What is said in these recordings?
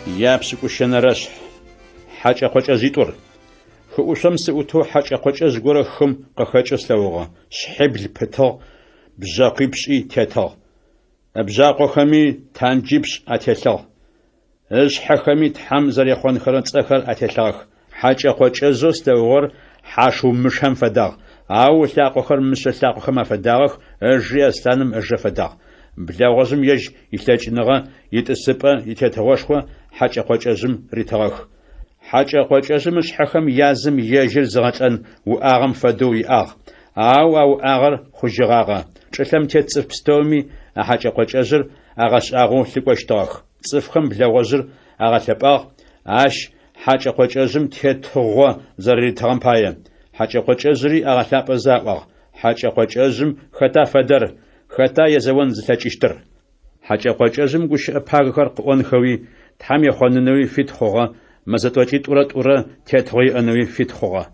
Япсыкушенереш хача хоча зитур. Хушам сеуту хача хоча згора хым қахача славога. Шхибл пето бжақипши тето. Абжақохами танджипш атело. Эшхахами тхам заряхон хранцахар ателах. Хача хоча зоставор хашу мшам фадаг. Ау лақохар мшлақохама фадагах эжия станам эжа фадаг. Блаугазм еж итачныга итсыпа итетагошхва хача хочажым ритагах. Хача хочажым шхахам язым ежир згатан уагам фаду иаг. Ау агар хужигага. Члам тетсыф пстоми хача хочажыр агаш агу ликоштах. Цыфхам блаугазыр агалапаг аш хача хочажым тетгва заритагам пая. Хача хочажри агалапа зааг. Хача хочажым хата фадар خطا يزون زتاچشتر حاجه قوچزم گوش پاگخر قون خوي تام يخوننوي فيت خوغا مزتوچي طورا تيتوي انوي فيت خوغا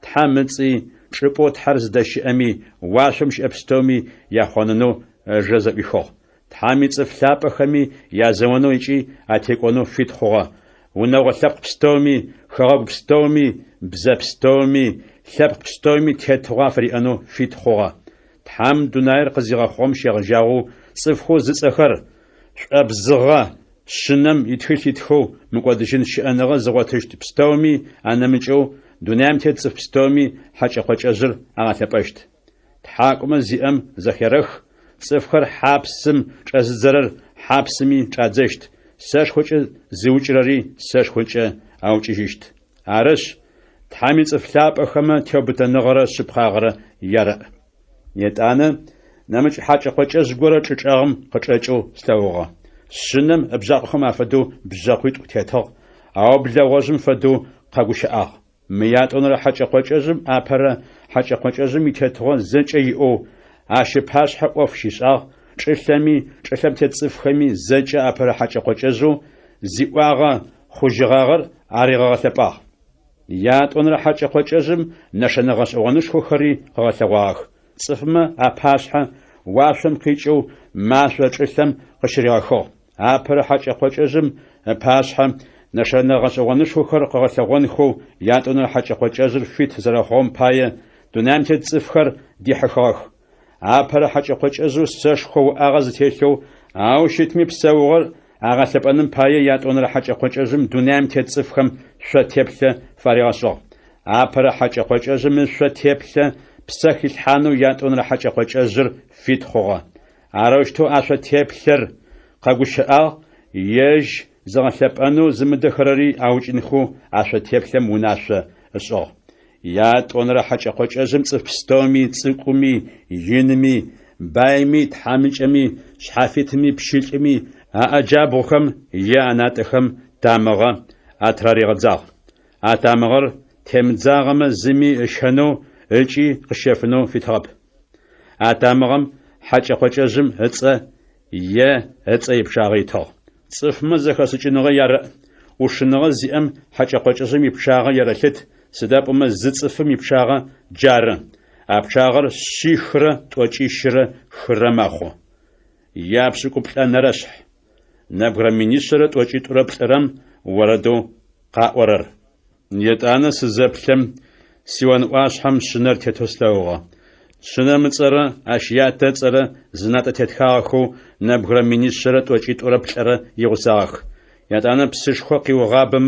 تامصي چپو ترز دش امي واشمش ابستومي يخوننو جزبي خو تامص فلاپ خمي يزونو يچي اتيقونو فيت خوغا ونو لپ بستومي خراب بستومي بزبستومي لپ بستومي تيتوا فري انو فيت خوغا تام دوناير قزيغا خوم شيغجاغو صفخو زصخر شابزغا شنم يتخيتخو مقدشن شانغا زغوتشت بستومي انمچو دونام تيتصف بستومي حاجه خوچازر اغاتبشت تحاكم زيام زخيرخ صفخر حابسم چاززرر حابسمي چازشت ساش خوچ زوچراري ساش خوچ اوچيشت ارش تامي صفلاب اخما تيوبتنغره سبخاغره يرا يتانا نمج حاجة خوچة زغورة چچاغم قچاچو سلاوغا شنم ابزاقخم افدو بزاقويت وتيتاغ او بلاوغزم فدو قاقوشاغ مياتون را حاجة خوچة اپرا حاجة خوچة يتيتاغ زنچي او اشي پاش حقوف شيساغ چلم تتصفخمي زنچا اپرا حاجة خوچة زيواغا خوجغاغر اريغا تپاغ ياتون را حاجة خوچة نشنغس اغنش خوخري غتواغ صفما أباشها واشم كيجو ماشوا چلم قشرياخو أبر حاجة خوچزم أباشها نشانة غسوانش خوخر قغسوان خو ياتون حاجة خوچزر فيت زرخوم باي دونام تتصفخر ديحخاخ أبر حاجة خوچزو سش خو أغاز تيشو أو شتمي بسوغر أغاسبانم باي ياتون حاجة خوچزم دونام تتصفخم شتيبل فرياسو أبر حاجة خوچزم شتيبل بسخ الحانو ياتون رحاجة خوچازر فيت خوغا عروشتو عشا تيبلر قاقوشاء يج زغلبانو زمدخراري اوجنخو عشا تيبلر مناشا اسو ياتون رحاجة خوچازم صفستومي تسقومي ينمي بايمي تحامنچمي شحافيتمي بشيلمي اجابوخم ياناتخم تامغا اتراري غزاغ اتامغر تمزاغم زمي اشهنو الشي قشفنو في تراب اتامغم حاجه خوچزم هصه هصه يبشاغي تو صف مزخسچنغه يار وشنغه زيم حاجه خوچزم يبشاغه يرلت سدابم زصفم يبشاغه جار ابشاغر شيخره توچيشره خرماخو يابسكو بلانرش نبغر مينيستر توچي تربلرم وردو قاورر يتانا سزبلم سيوان واشحم شنر تتوسلاوغا شنر مصره اشياء تصره زنات تتخاخو نبغر مينيستر توچي تربلره يغساخ يتانا بسشخو قيوغابم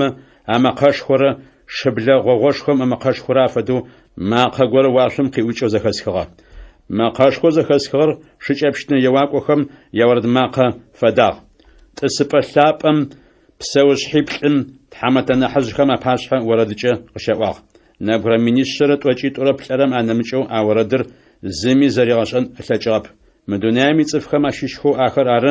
اما قشخوره شبلا غوغوشخم اما قشخوره فدو ما قغور واشم قيوچو زخسخغا ما قشخو زخسخر شچبشن يواقوخم يورد ماقه فدا تسپلابم بسوش حبلم تحمتنا حزخم اباشخ وردچه قشواغ نبغر مينيستر توچي تربلرم انمچو اوردر زمي زريغشن اتلچاب مدونامي صفخم اشيشخو اخر ار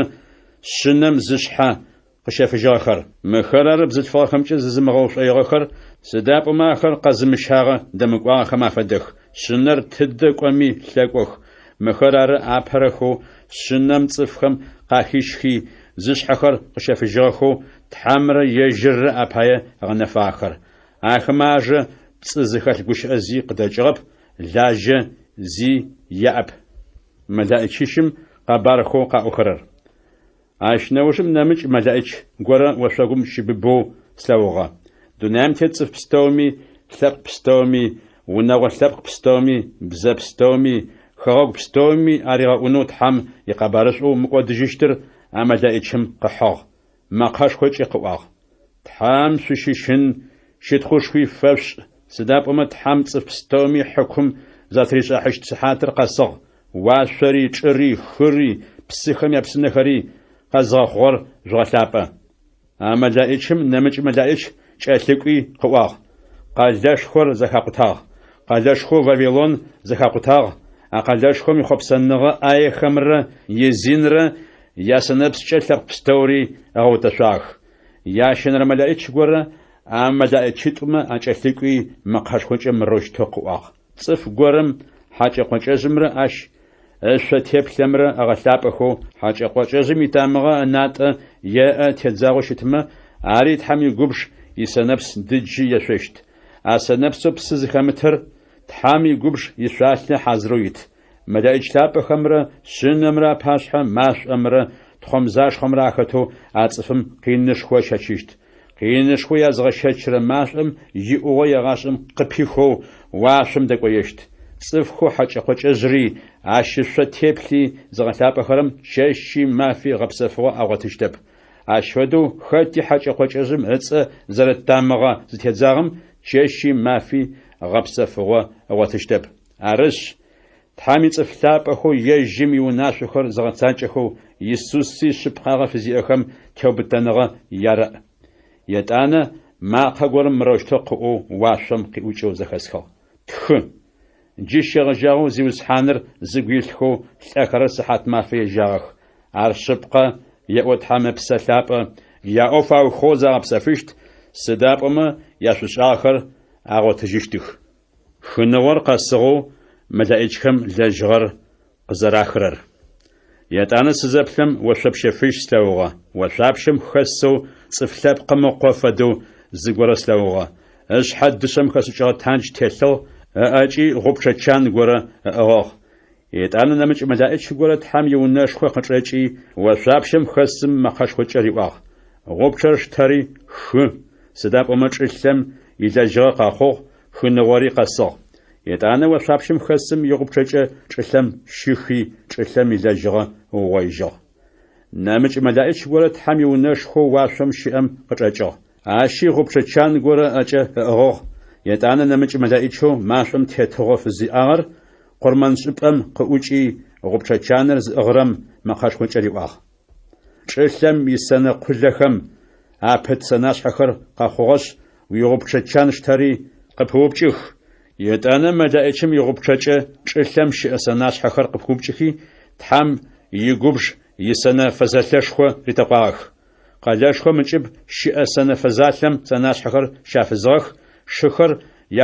شنم زشحه قشفجاخر مخرر بزتفاخمچ ززمغوش ايغخر سداب ما اخر قزمشاغه دمقوا خما فدخ شنر تدقومي لقوخ مخرر اپرخو شنم صفخم قاخيشخي زشحخر قشفجاخو تحمر يجر ابايه غنفاخر اخماج تزخل گوش ازي قدجرب لاجه زي ياب ملائكشم قبارخو قاخرر Ашнеушым нэмыкӏ мэлаӏыч горэ ошъогум щыбыбэу слъэгъугъэ. Дунаим тет цӏыф пстэуми, лъэпкъ пстэуми, унэгъо лъэпкъ пстэуми, бзэ пстэуми, хэгъэгу пстэуми аригъэӏунэу Тхьам икъэбарышӏоу мыкӏодыжьыщтыр а мэлаӏычым къыхьыгъ, мэкъэшхокӏи къыӏуагъ. Тхьам шъущыщын щытхъушхуи фэшӏ, сыда пӏомэ Тхьам цӏыф пстэуми хьыкум затришӏахьыщт сыхьатыр къэсыгъ, уашъори, чӏыри, хыри, псыхэм япсынэхэри къэзгъэхъугъэр жъугъэлъапӏэ. А мэлаӏычым нэмыкӏ мэлаӏыч кӏэлъыкӏуи къыӏуагъ. Къэлэшхор зэхакъутагъ. Къэлэшхоу Вавилон зэхакъутагъ. А къэлэшхом ихъопсэныгъэ ӏаехэмрэ езинрэ ясэнэпскӏэ лъэпкъ пстэури эгъэутэшъуагъ. Ящэнэрэ мэлаӏыч горэ а мэлаӏычитӏумэ а кӏэлъыкӏуи мэкъэшхокӏэ мырощтэу къыӏуагъ. Цӏыф горэм хьакӏэкъокӏэжьымрэ ащ эшъотеплъэмрэ эгъэлъапӏэхэу хьакӏэкъокӏэжьым итамыгъэ ынатӏэ еӏэ тедзагъэу щытымэ ари Тхьам игубж исэнэпс дыджи ешъощт. А сэнэпсэу псы зыхэмытэр Тхьам игубж ишъуалъэ хьазырэу ит. Мэлаӏыч лъапӏэхэмрэ шъынэмрэ апашъхьэ машӏомрэ тхъомзашхэмрэ ахэтэу а цӏыфым къинышхо щэчыщт. Къинышхо язгъэщэчрэ машӏом иӏугъо егъашӏэм къыпихоу уашъом дэкӏоещт. Цӏыфхэу хьакӏэкъокӏэжьри ащышъо теплъи зыгъэлъапӏэхэрэм чэщи мафи гъэпсэфыгъо агъотыщтэп. Ащ фэдэу хэти хьакӏэкъокӏэжьым ыцӏэ зэрэтамыгъэ зытедзагъэм чэщи мафи гъэпсэфыгъо агъотыщтэп. Арышъ Тхьам ицӏыф лъапӏэхэу ежьым иунашъохэр зыгъэцакӏэхэу Иисуси шъыпкъагъэ фызиӏэхэм теубытэныгъэ ярэӏ. Етӏанэ макъэ горэм мырощтэу къыӏоу уашъом къиӏукӏэу зэхэсхыгъ. Тхы. Джы щегъэжьагъэу зиусхьаныр зыгу илъхэу лӏэхэрэ сыхьат мафэ ежьагъэх. Ар шъыпкъэ еӏо Тхьамэ псэ лъапӏэ, яӏоф аухоу загъэпсэфыщт, сыда пӏомэ яшъушӏагъэхэр агъотыжьыщтых. Хыныгъор къэсыгъэу мэлаӏычхэм лэжьыгъэр къызэрахырэр. Етӏанэ сызэплъым ошъопщэфыщ слъэгъугъэ. Ошъуапщэм хэсэу цӏыф лъэпкъэ мыкъо фэдэу зыгорэ слъэгъугъэ. Ышъхьэ дышъэм хэсыкӏыгъэ тандж телъыгъ, ыӏэкӏи гъупчэ чан горэ ыӏыгъэгъ. Етӏанэ нэмыкӏ мэлаӏыч горэ Тхьам иунэшхо къычӏэкӏи ошъуапщэм хэсым мэкъэшхокӏэ риӏуагъ. Гъупчэр штэри хы. Сыда пӏомэ чӏылъэм илэжьыгъэ къахъугъ, хыныгъори къэсыгъ. Етӏанэ ошъуапщэм хэсым игъупчэкӏэ чӏылъэм щыхи, чӏылъэм илэжьыгъэ угъоижьыгъ. Нэмыкӏ мэлаӏыч горэ Тхьам иунэшхо уашъом щыӏэм къычӏэкӏыгъ. Ащи гъупчэ чан горэ ӏэкӏэ ыӏыгъэгъ. Етӏанэ нэмыкӏ мэлаӏычэу машъом тетыгъо фызиӏагъэр къурмэн шӏыпӏэм къыӏукӏи гъупчэ чаныр зыӏыгъырэм мэкъэшхокӏэ риӏуагъ. Чӏылъэм исэнэ къулэхэм апэт сэнашъхьэхэр къэхъугъэшъ уигъупчэ чан штэри къыпыупкӏых. Етӏанэ мэлаӏычым игъупчэкӏэ чӏылъэм щыӏэ сэнашъхьэхэр къыпыупкӏыхи Тхьам игубж исэнэ фэзэлъэшхо ритэгъуагъэх. Къэлэшхом ыкӏыб щыӏэ сэнэ фэзалъэм сэнашъхьэхэр щафызыгъэх. Шыхэр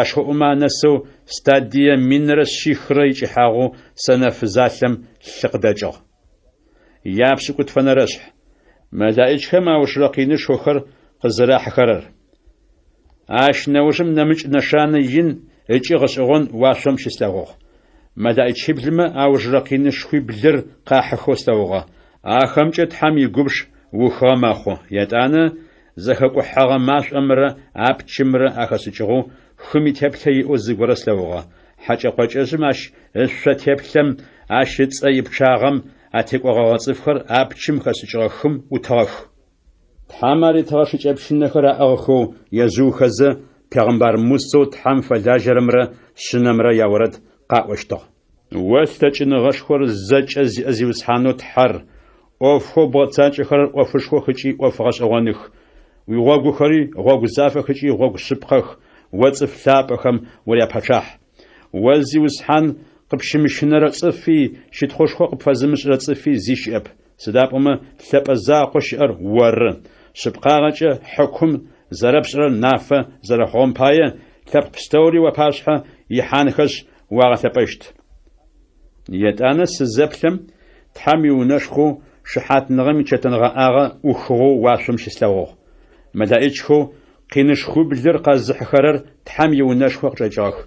яшхыӏумэ анэсэу стадие минрэ шъихрэ икӏыхьагъэу сэнэ фызалъэм лъы къыдэкӏыгъ. Япшӏыкӏутфэнэрэшъхь. Мэлаӏычхэм аушрэ къинышхохэр къызэрахьэхэрэр. Ащ неужым нэмыкӏ нэшанэ ин ыкӏи гъэшӏэгъон уашъом щыслъэгъугъ. Мэлаӏычиблымэ аужрэ къинышхуи блыр къахьэхэу слъэгъугъэ. Ахэмкӏэ Тхьам игубж ухыгъэ мэхъу. Етӏанэ зэхэкӏухьагъэ машӏомрэ апчымрэ ахэсыкӏыгъэу хым итеплъэ иӏэу зыгорэ слъэгъугъэ. Хьакӏэкъокӏэжьым ащ ышъотеплъэм ащ ыцӏэ ипчъагъэм атекӏогъэгъэ цӏыфхэр апчым хэсыкӏыгъэ хым ӏутыгъэх. Тхьам аритыгъэ шыкӏэпщынэхэр аӏыгъэхэу езыухэзэ Пегъымбар Мусэу Тхьам фэлажьэрэмрэ шынэмрэ яорэд къаӏощтыгъ. О лъэкӏыныгъэшхор зэкӏэ зиӏэ зиусхьанэу Тхьэр ӏофхэу бгъэцакӏэхэр ӏофышхохэкӏи ӏофыгъэшӏэгъоных. Уигъогухэри гъогу зафэхэкӏи гъогу шъыпкъэх. О цӏыф лъапӏэхэм уряпэчъахь. О зиусхьан къыпщымыщынэрэ цӏыфи щытхъушхо къыпфэзымышӏырэ цӏыфи зищыӏэп. Сыда пӏомэ лъэпӏэ закъо щыӏэр оры. Шъыпкъагъэкӏэ хьыкум зэрэпшӏырэр нафэ зэрэхъугъэм пае лъэпкъ пстэури опашъхьэ ихьанхэшъ уагъэлъэпӏэщт. Етӏанэ сызэплъэм Тхьам иунэшхоу шыхьатныгъэм ичэтыныгъэӏагъэ ӏухыгъэу уашъом щыслъэгъугъ. Мэлаӏычхэу къинышхуи блыр къэзыхьэхэрэр Тхьам иунэшхо къычӏэкӏыгъэх.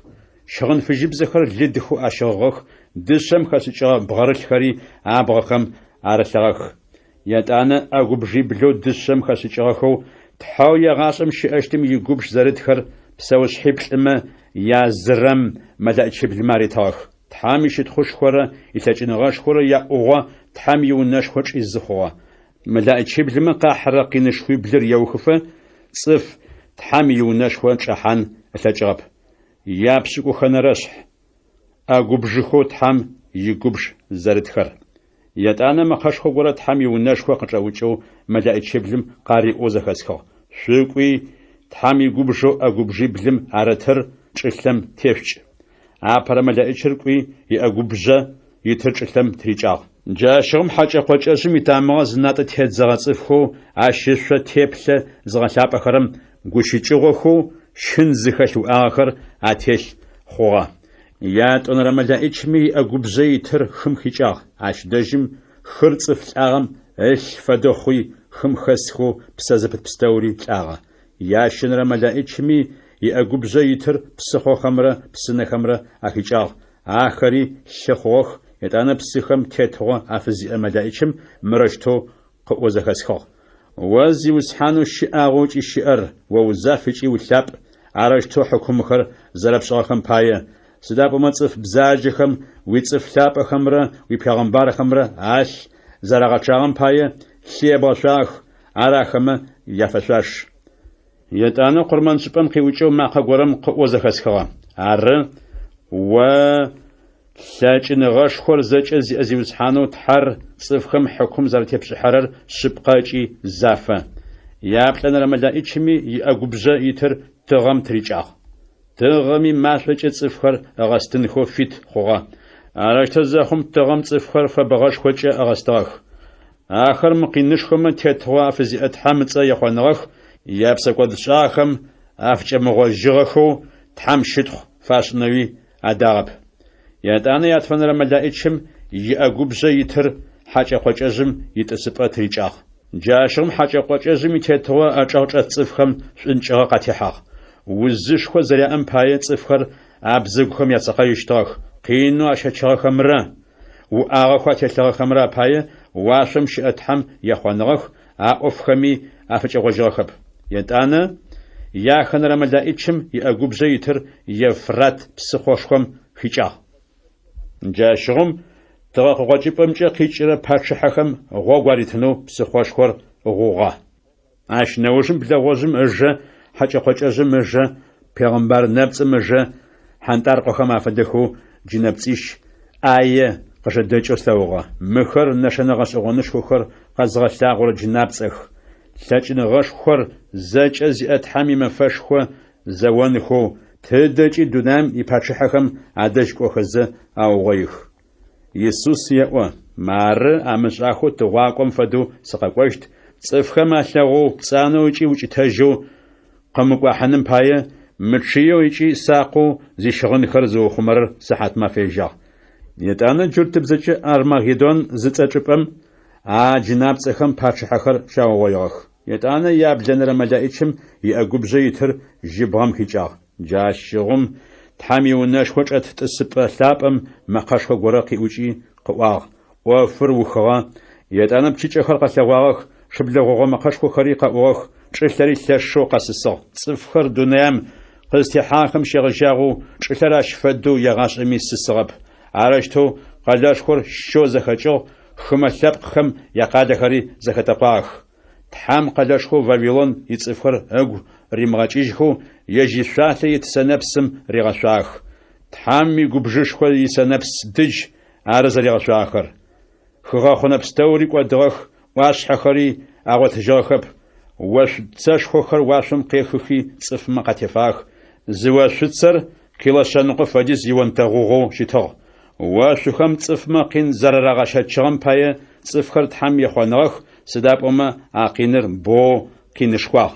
Щыгъын фыжьыбзэхэр лыдхэу ащыгъыгъэх. Дышъэм хэсыкӏыгъэ бгъэрылъхэри абгъэхэм арылъэгъэх. ятӏанэ ӏэгубжиблэу дышъэм хэшӏыкӏыгъэхэу тхьэу егъашӏэм щыӏэщтым игубж зэрытхэр псэушъхьиплӏымэ язырэм мэлъэӏчиблымэ аритыгъэх. Тхьам ищытхъушхорэ илъэкӏыныгъэшхорэ яӏугъо тхьам иунэшхо чӏизы хъугъэ. Мэлъэӏчиблымэ къахьырэ къинышхуиблыр еухыфэ цӏыф тхьам иунэшхо чӏэхьан ылъэкӏыгъэп. Япшӏыкӏухэнэрэшъхь ӏэгубжыхэу тхьам игубж зэрытхэр. Ятӏанэ мэкъэшхо горэ тхьам иунэшхо къычӏэукӏэу мэлъэӏчиблым къариӏоу зэхэсхыгъ. Шъуикӏуи тхьам игубжэу ӏэгубжиблым арытыр чӏылъэм тефкӏ. Апэрэ мэлъэӏчыр кӏуи иӏэгубжъэ итыр чӏылъэм трикӏагъ. Джащыгъым хьакӏэкхъокӏэжъым итамыгъэ зынатӏэ тет зэгъэцӏыфхэу ащышъо теплъэ зыгъэлъапӏэхэрэм гущыкӏыгъохэу щын зыхэлъ уӏагъэхэр ателъ хъугъэ. Ятӏонэрэ мэлъэӏчми иӏэгубжъэ итыр хым хикӏагъ. Ащ дэжьым хыр цӏыф лӏагъэм ылъ фэдэ хъуи хым хэсхэу псэ зэпытпстэури лӏагъэ. Ящэнэрэ мэлъэӏчми иӏэгубжъэ итыр псыхъохэмрэ псынэхэмрэ ахикӏагъ. Ахэри лъы хъугъэх. Ятӏанэ псыхэм тетыгъо афызиӏэ мэлъэӏчым мырэщтэу къыӏо зэхэсхыгъ. О зиусхьанэу щыӏагъэукӏи щыӏэр о узаф ыкӏи улъапӏ. Арэщтэу хьакумхэр зэрэпшӏыгъэхэм пае сыда пӏомэ цӏыф бзаджэхэм уицӏыф лъапӏэхэмрэ уипхъэгъэмбархэмрэ алъ зэрагъэчъагъэм пае лъы ебгъэшъуагъэх. Ар ахэмэ яфэшъуаш. Ятӏанэ къурмэн шӏыпӏэм къиӏукӏэу макъэ горэм къыӏо зэхэсхыгъэ. Ары о лъэкӏыныгъэшхор зэкӏэ зиӏэ зиусхьанэу тхьэр цӏыфхэм хьакум зэрэтепшӏыхьэрэр шъыпкъэкӏи зафэ. Яплӏэнэрэ мэлъэӏчми иӏэгубжъэ итыр тыгъэм трикӏагъ. Тыгъэми машъокӏэ цӏыфхэр эгъэстынхэу фит хъугъэ. Арэщтэ зэхъум тыгъэм цӏыфхэр фэбэгъэшхокӏэ эгъэстыгъэх. Ахэр мы къинышхомэ тетыгъо афызиӏэ тхьэм ыцӏэ ехъоныгъэх. Япсэкӏодышӏагъэхэм афкӏэмыгъожьыгъэхэу тхьэм щытхъу фашӏынэуи адагъэп. Ятӏанэ ятфэнэрэ мэлъэӏчым иӏэгубжъэ итыр хьакӏэкхъокӏэжъым итӏысыпӏэ трикӏагъ. Джащыгъым хьакӏэкхъокӏэжъым итетыгъо ӏэчӏэгъу чӏэт цӏыфхэм шӏункӏыгъэ къатехьагъ. Узышхо зэряӏэм пае цӏыфхэр абзыгухэм яцэкъэищтыгъэх. Къинэу ащэчыгъэхэмрэ уӏагъэхэр ателъыгъэхэмрэ апае уашъом щыӏэ тхьэм ехъоныгъэх. А ӏофхэми афыкӏэгъожьыгъэхэп. Ятӏанэ яхэнэрэ мэлъэӏчым иӏэгубжъэ итыр Ефрат псыхъошхом хикӏагъ. Джащыгъым тыгъэ къыгъокӏыпӏэмкӏэ къикӏырэ пачыхьэхэм гъогу аритынэу псыхъошхор гъугъэ. Ащ нэужым блэгъожьым ыжэ хьакӏэкхъокӏэжъым ыжэ пегъэмбар нэпцӏым ыжэ хьантӏаркъохэм афэдэхэу джынэпцӏищ ӏае къыжьэдэкӏэу слъэгъугъэ. Мыхэр нэшэнэ гъэшӏэгъонышхохэр къэзгъэлъагъорэ джынапцӏэх. Лъэкӏыныгъэшхор зэкӏэ зиӏэ тхьэм имэфэшхо зэоныхэу тыдэкӏи дунаим ипачыхьэхэм адэжь кӏохэзэ аугъоих. Иисус еӏо: «Мары амышӏахэу тыгъуакӏом фэдэу сыкъэкӏощт. Цӏыфхэм алъэгъоу пцӏанэу ыкӏи укӏытэжьэу къымыкӏуахьыным пае мычъыеу ыкӏи сакъоу зищыгъынхэр зыухъумэрэр сыхьатым афежьагъ». Ятӏанэ джуртыбзэкӏэ Армагеддон зыцӏэкӏыпӏэм а джынапцӏэхэм пачыхьэхэр щагъогъоигъэх. Ятӏанэ яблэнэрэ мэлъэӏчым иӏэгубжъэ итыр жьыбгъэм хикӏагъ. Джащыгъум тхьэм иунэшхо чӏэт тӏысыпӏэ лъапӏэм мэкъэшхо горэ къиӏукӏи къыӏуагъ. ӏофыр ухыгъэ. Ятӏанэ пчыкӏэхэр къэлъэгъуагъэх. Шъыблэгъогъо мэкъэшхохэри къэӏугъэх. Чӏылъэри лъэшэу къэсысыгъ. Цӏыфхэр дунаим къызтехьахэм щегъэжьагъэу чӏылъэр ащ фэдэу егъашӏэми сысыгъэп. Арэщтэу къэлэшхор щэу зэхэкӏыгъ. Хымэ лъэпкъхэм якъалэхэри зэхэтӏэкъуагъэх. Тхьэм къэлэшхоу Вавилон ицӏыфхэр ыгу римыгъэкӏыжьхэу ежьишъуалъэ ит сэнэпсым ригъэшъуагъэх. Тхьэм игубжышхо исэнэпс дыдж ары зэригъэшъуагъэхэр. Хыгъэхъонэ пстэури кӏодыгъэх. ӏуашъхьэхэри агъотыжьыгъэхэп. Ошъуцэшхохэр уашъом къехыхи цӏыфмэ къатефагъэх. Зы ошъуцэр къилэшъэныкъо фэдиз ионтэгъугъэу щытыгъ. Ошъухэм цӏыфмэ къин зэрырагъэщэчыгъэм пае цӏыфхэр тхьэм ехъоныгъэх. Сыда пӏомэ акъиныр боу къинышхуагъ.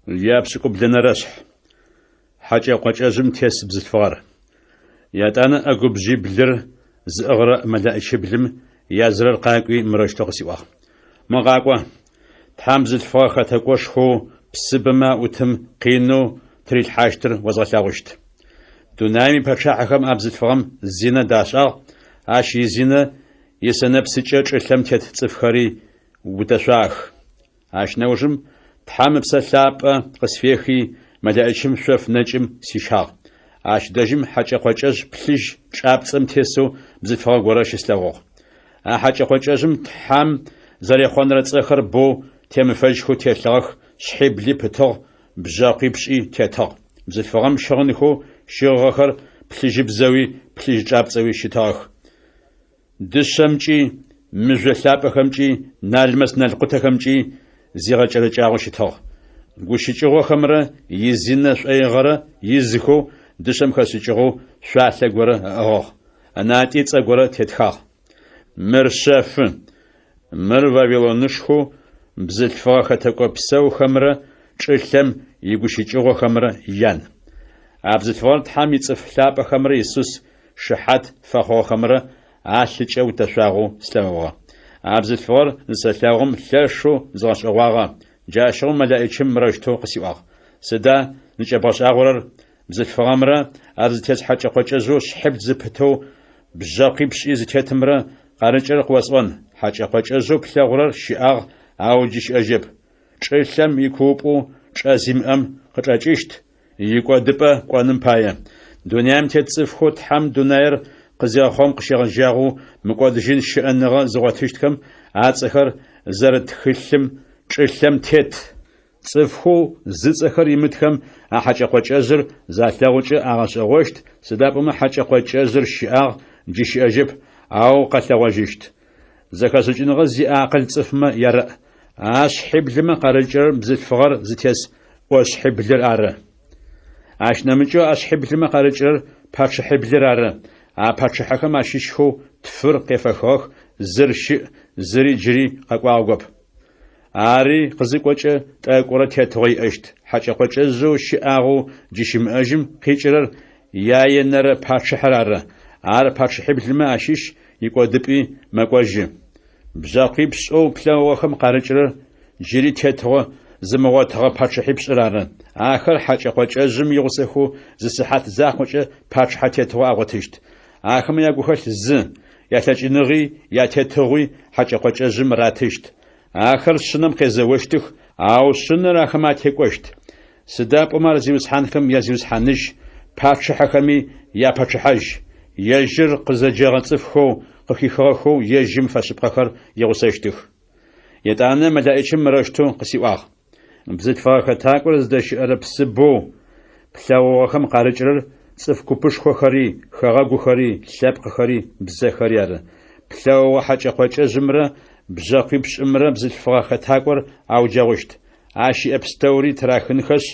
Япшӏыкӏублэнэрэшъхь хьакӏэкхъокӏэжъым тес бзылъфыгъэр. Ятӏанэ ӏэгубжъиблыр зыӏыгъырэ мэлъэӏчиблым язырэр къакӏуи мырэщтэу къысиӏуагъ. Мыгъакӏо. Тхьэм бзылъфыгъэ хэтэкӏошхоу псыбэмэ ӏутым къинэу трилъхьащтыр озгъэлъэгъущт. Дунаим ипэчъахьэхэм а бзылъфыгъэм зинэ дашӏагъ. Ащ изинэ исэнэпсыкӏэ чӏылъэм тет цӏыфхэри утешах. Аш неужим тхам псалъапӏэ къысфехи мэлаӏичым шъоф нэкӏым сишагъ. Аш дэжьым хьакӏэкхъуэкӏэжь плъыжь чӏапцӏэм тесэу бзылъфыгъэ горэ щыслъэгъугъ. А хьакӏэкхъуэкӏэжьым тхьам зэрехъуэнрэ цӏэхэр боу темыфэжьхэу телъыгъэх, шъхьибли пытыгъ, бжьакъуипшӏи тетыгъ. Бзылъфыгъэм щыгъынхэу щыгъэхэр плъыжьыбзэуи плъыжь чӏапцӏэуи щытыгъэх. Дышъэмкӏи мыжъо лъапӏэхэмкӏи налмэс налкъутэхэмкӏи зигъэкӏэрыкӏагъэу щытыгъ. Гущыкӏыгъохэмрэ изинэ шӏоигъэрэ изыхэу дышъэм хэсыкӏыгъэу шъуалъэ горэ ыӏыгъыгъ. Анатӏицӏэ горэ тетхагъ. Мыр шъэфы, мыр Вавилонышху бзылъфыгъэ хэтэкӏо псэухэмрэ чӏылъэм игущыкӏыгъохэмрэ ян. А бзылъфыгъэр тхьам ицӏыф лъапӏэхэмрэ Иисус шыхьат фэхъугъэхэмрэ алъыкӏэ утэшъуагъэу слъэгъугъэ. А бзылъфыгъэр зысэлъэгъум лъэшэу зыгъэшӏэгъуагъэ. Джащэу мэлаӏичым мырэжьтэу къысиӏуагъ. Сыда ныкӏэбгъэшӏагъорэр бзылъфыгъэмрэ ар зытет хьакӏэкхъуэкӏэжъу шъхьибл зыпытэу бжьакъуипшӏи зытетымрэ къарыкӏэр къыосӏон. Хьакӏэкхъуэкӏэжъэу плъэгъурэр щыӏагъ, ау джы щыӏэжьэп. Чӏылъэм икуупӏу чӏэ зимыӏэм къычӏэкӏыщт, икӏодыпӏэ кӏоным пае. Дунэям тет цӏыфхэу тхьам дунаер къызегъэхъом къыщегъэжьагъэу мыкӏодыжьын щыӏэныгъэ зыгъотыщтхэм ацӏэхэр зэрытхылъым чӏылъэм тет. Цӏыфхэу зыцӏэхэр имытхэм а хьакӏэкхъуэкӏэжъыр залъэгъукӏэ агъэшӏэгъощт. Сыда пӏомэ хьакӏэкхъуэкӏэжъыр щыӏагъ, джы щыӏэжьэп, ау къэлъэгъуэжьыщт. Зэхэшӏыкӏыныгъэ зи акъыл цӏыфмэ ярэӏ. А шъхьиблымэ къарыкӏэр бзылъфыгъэр зытес ӏошъхьиблыр ары. Ащ нэмыкӏэу а шъхьиблымэ къарыкӏэр пачыхьиблыр ары. А пачыхьэхэм ащыщхэу тфыр къефэхыгъэх, зыр щыӏ, зыри джыри къэкӏуагъ гоп. Ари къызыкӏокӏэ тӏэкӏорэ тетыгъэ иӏэщт. Хьакӏэкхъуэкӏэжъэу щыӏагъэу джы щымыӏэжьым къикӏырэр яенэрэ пачыхьыр ары. Ар пачыхьиблымэ ащыщ икӏодыпӏи мэкӏожьы. Бжьакъуипшӏэу плъэгъугъэхэм къарыкӏырэр джыри тетыгъэ зымыгъотыгъэ пачыхьипшӏыр ары. Ахэр хьакӏэкхъуэкӏэжъым игъусэхэу зы сыхьат захъокӏэ пачыхьэ тетыгъэ агъотыщт. Ахэмэ ягухэлъ зы ялъэкӏыныгъи ятетыгъуи хьакӏэкхъуэкӏэжъым ратыщт. Ахэр шъынэм къезэощтых, ау шъынэр ахэм атекӏощт. Сыда пӏомэ ар зиусхьанхэм язиусхьаныжь, пачыхьэхэми япачыхьэжь. Ежьыр къызэджэгъэ цӏыфхэу къыхихыгъэхэу ежьым фэшъыпкъэхэр егъусэщтых. Етӏанэ мэлаӏичым мырэжьтэу къысиӏуагъ. Бзылъфыгъэ хэтакӏор зыдэщыӏэрэ псы боу плъэгъугъэхэм къарыкӏырэр цӏыф купышхохэри, хэгъэгухэри, лъэпкъхэри, бзэхэри ары. Плъэгъугъэ хьакӏэкхъуэкӏэжъымрэ бжьакъуипшӏымрэ бзылъфыгъэ хэтакӏор ауджэгъущт. Ащ иӏэпстэури трахынхэшъ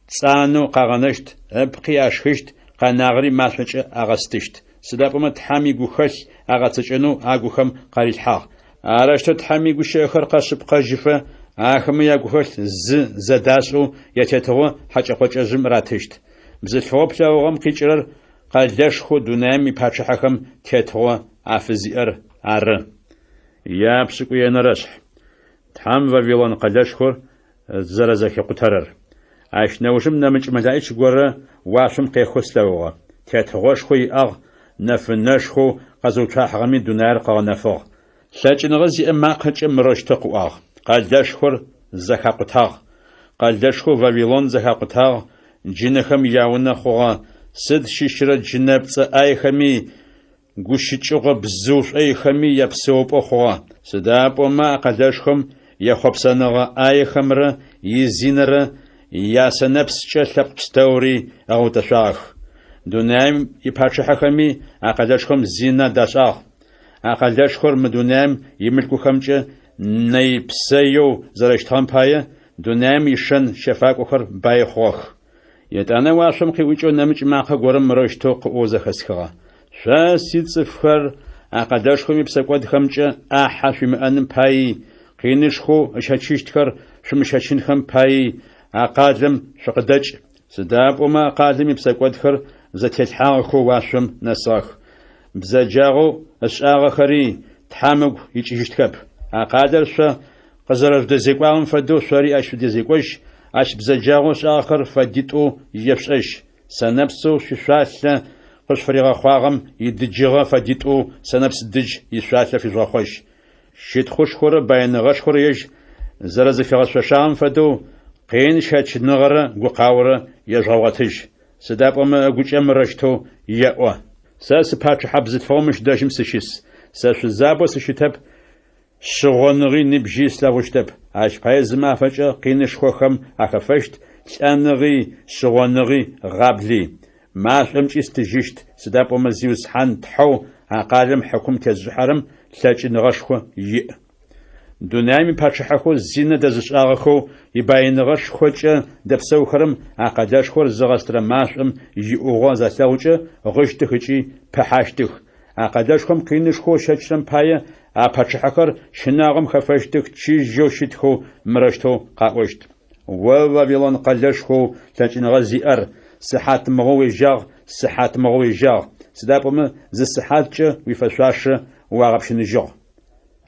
пцӏанэу къагъэнэщт, ыпкъи ашхыщт, къэнагъри машъокӏэ агъэстыщт. Сыда пӏомэ тхьам игухэлъ агъэцэкӏэнэу агухэм къарилъхьагъ. Арыштэу тхьам игущыӏэхэр къэшъыпкъэжьыфэ, ахэмэ ягухэлъ зы зэдашӏэу ятетыгъэ хьакӏэкхъуэкӏэжъым ратыщт. Бзылъфыгъэ плъэгъугъэм къикӏырэр къэлэшху дунаим ипачыхьэхэм тетыгъэ афызиӏэр ары. Япшӏыкӏуенэрэшъхь. Тхьам Вавилон къэлэшхор зэрэзэхикъутэрэр. Ащ неужым нэмыкӏ мэлаӏич горэ уашъом къехъу слъэгъугъэ. Тетыгъэшхо иӏагъ, нэфынэшхоу къэзыуцуахьыгъэми дунаер къэгъэнэфыгъ. Лъэкӏыныгъэ зиӏэ макъэкӏэ мырэжьтэу къыӏуагъ. Къэлэшхор зэхакъутагъ. Къэлэшхо Вавилон зэхакъутагъ. Джынэхэм яунэ хъугъэ. Сыд щыщрэ джынэпцӏэ ӏаехэми гущыкӏыгъэ бзыу шӏоихэми япсэопӏэ хъугъэ. Сыда пӏомэ къэлэшхом ехъопсэныгъэ ӏаехэмрэ изинэрэ ясэнэпскӏэ лъэпкъ пстэури агъэутэшъуагъэх. Дунаим ипачыхьэхэми акъэлэшхом зинэ дашӏагъ. Акъэлэшхор мы дунаим имылъкухэмкӏэ нэипсэеу зэрэщтыгъэм пае дунаим ишэн щэфакӏохэр бай хъугъэх. Етӏанэ уашъом къиӏукӏэу нэмыкӏ макъэ горэм мырэжьтэу къыӏоу зэхэсхыгъэ. Шъо сицӏыфхэр акъэлэшхом ипсэкӏодхэмкӏэ ӏахьэ шъуимыӏэным паи, къинышхоу ышэчыщтхэр шъумышэчынхэм паи акъалэм шъукъыдэкӏ. Сыда пӏомэ акъалэм ипсэкӏодхэр зэтелъхьагъэхэу уашъом нэсыгъэх. Бзэджагъэу ышӏагъэхэри тхьам ыгу икӏыжьыщтхэп. Акъалэр шъо къызэрэжъудэзекӏуагъэм фэдэу шъори ащ шъудезекӏожь, ащ бзэджагъэу шӏагъэхэр фэдитӏу ешӏэжь. Сэнэпсэу шъушъуалъэ къышъуфригъэхъуагъэм идыджыгъэ фэдитӏу сэнэпс дыдж ишъуалъэ фишъугъэхъуэжь. شتخوشخور باينغشخور يج زرز فيغششام فدو قين شاتش نغرة قاورة يجغواتج سداب أما أقوش أمرشتو يأوى ساس باتش حبزت فومش داجم سشيس ساس زابو سشتب شغونغي نبجي سلاوشتب عاش بايز ما فجأة قينش خوخم أخفشت لأنغي شغونغي غابلي ما شمش استجيشت سداب أما زيوس حان تحو عقالم حكم تزحرم تلاج نغشخو يئ دونامي باتشحخو زينة دزشاغخو يباينغش خوچ دبسو خرم عقداش خور زغستر ماشم يؤغو زاساوچ غشتخچي پحاشتخ عقداش خم قينش خو شچرم پايه اپاتشحخر شناغم خفشتخ چي جوشتخو مرشتو قاوشت ووابيلون قلش خو تاچنغ زيار صحات مغوي جاغ صحات مغوي جاغ سدابم ز صحاتچ ويفشاش واغبشن جاغ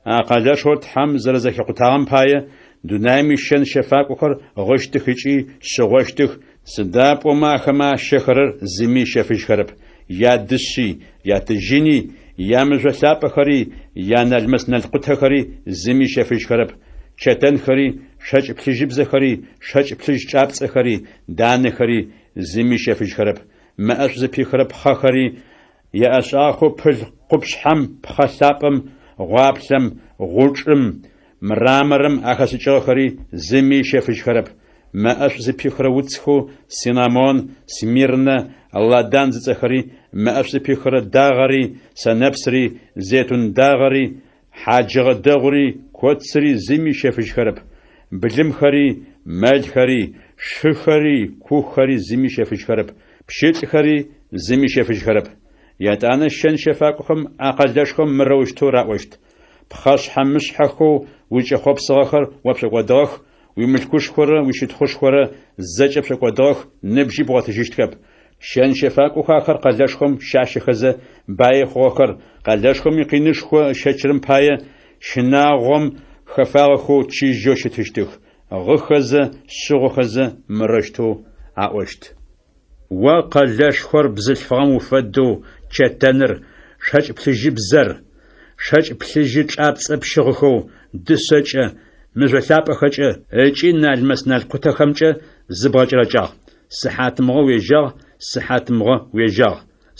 عقداش خور تحم زرزخ قطام پايه دونامي شن شفاق وخر غشت خيچي شغشتخ سداب وما خما شخرر زمي شفش خرب يا دشي يا تجيني يا مجلاب خري يا نلمس نلقط خري زمي شفش خرب شتن خري شج بلجب زخري شج بلج چابص خري دان خري زمي شفش خرب ما اش زبي خرب خري يا اشاخو بل قبش حم بخسابم غابسم غوچم مرامرم أخسيجا خري زمي شفش خرب ما أش زبي خروتسخو سينامون سميرنا اللادان زخري ما أش زبي خر داغري سنبسري زيتون داغري حاجة داغري كوتسري زمي شفش خرب بلم خري مال خري شخري كو خري زمي شفش خرب بشيت خري زمي شفش خرب ياتانا شن شفاقهم أقداشهم مروشتو راوشت بخاش حمش حخو ويش خوب صغخر وبشك وداخ ويملكوش خورا ويشتخوش خورا زج بشك وداخ نبجي بغاتجيشت كب شان شفاق وخاخر قلاشخم شاش خزه باي خوخر قلاشخم يقينش خو شچرم پايه شناغم خفاغخو چي جوش تشتخ غخزه شغخزه مرشتو عوشت وقلاش خور بزلفغم وفدو چتنر شاچ بلجي بزر شاچ بلجي چابص بشغخو دسچ مجلاب خچ اچي نالمس نالقوت خمچ زباچراچا صحات مغو ويجا صحات مغو ويجا